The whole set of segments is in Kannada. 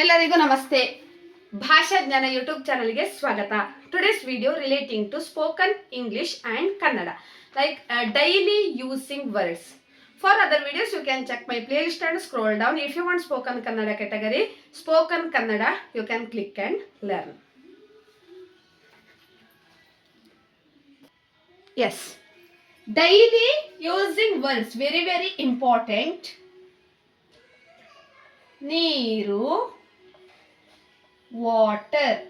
ಎಲ್ಲರಿಗೂ ನಮಸ್ತೆ. ಭಾಷಾ ಜ್ಞಾನ ಯೂಟ್ಯೂಬ್ ಚಾನಲ್ಗೆ ಸ್ವಾಗತ. Today's video relating to spoken English and Kannada, like daily using words. For other videos you can check my playlist and scroll down. If you want spoken Kannada category, spoken Kannada, you can click and learn. Yes, daily using words, very important. ನೀರು, ವಾಟರ್,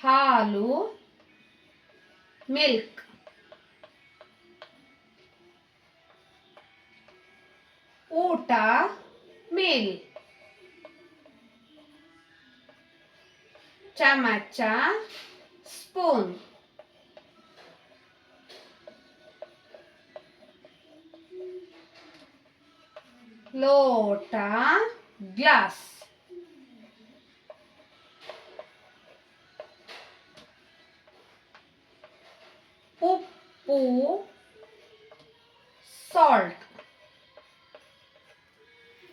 ಹಾಲು, ಮಿಲ್ಕ್, ಊಟ, ಮೀಲ್, ಚಮಚ, ಸ್ಪೂನ್, ಲೋಟ, ಗ್ಲಾಸ್, ಉಪ್ಪು, ಸಾಲ್ಟ್.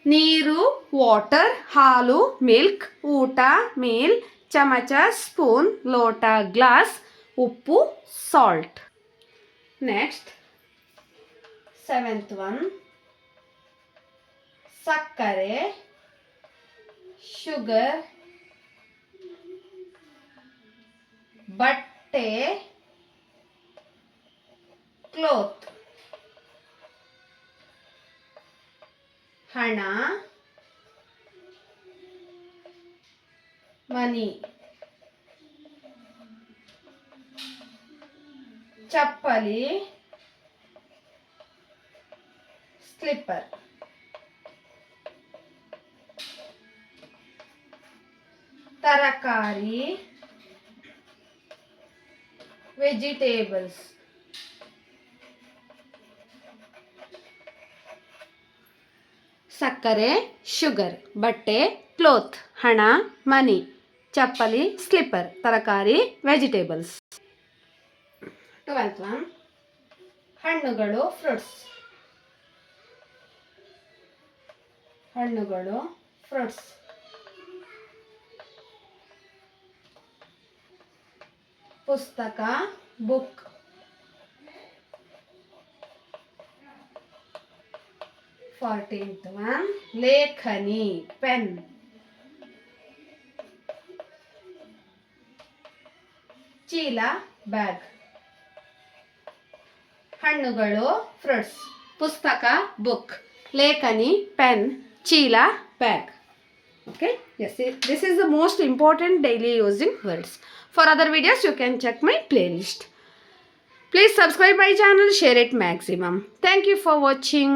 ನೀರು, ವಾಟರ್, ಹಾಲು, ಮಿಲ್ಕ್, ಊಟ, ಮೀಲ್, ಚಮಚ, ಸ್ಪೂನ್, ಲೋಟ, ಗ್ಲಾಸ್, ಉಪ್ಪು, ಸಾಲ್ಟ್. ನೆಕ್ಸ್ಟ್ 7th one, ಸಕ್ಕರೆ, ಶುಗರ್, ಬಟ್ಟೆ, ಕ್ಲೋತ್, ಹಣ, ಮನಿ, ಚಪ್ಪಲಿ, ಸ್ಲಿಪ್ಪರ್, ತರಕಾರಿ, ವೆಜಿಟೇಬಲ್ಸ್, ಸಕ್ಕರೆ, ಶುಗರ್, ಬಟ್ಟೆ, ಕ್ಲೋತ್, ಹಣ, ಮನಿ, ಚಪ್ಪಲಿ, ಸ್ಲಿಪ್ಪರ್, ತರಕಾರಿ, ವೆಜಿಟೇಬಲ್ಸ್. 12th one, ಹಣ್ಣುಗಳು, ಫ್ರೂಟ್ಸ್. ಹಣ್ಣುಗಳು, ಫ್ರೂಟ್ಸ್. ಪುಸ್ತಕ, ಬುಕ್. Fourteenth one, ಲೇಖನಿ, ಪೆನ್. ಚೀಲ, ಬ್ಯಾಗ್. ಹಣ್ಣುಗಳು, ಫ್ರೂಟ್ಸ್. ಪುಸ್ತಕ, ಬುಕ್. ಲೇಖನಿ, ಪೆನ್. ಚೀಲ, bag. Okay, yes, this is the most important daily using words. For other videos you can check my playlist. Please subscribe my channel, share it maximum. Thank you for watching.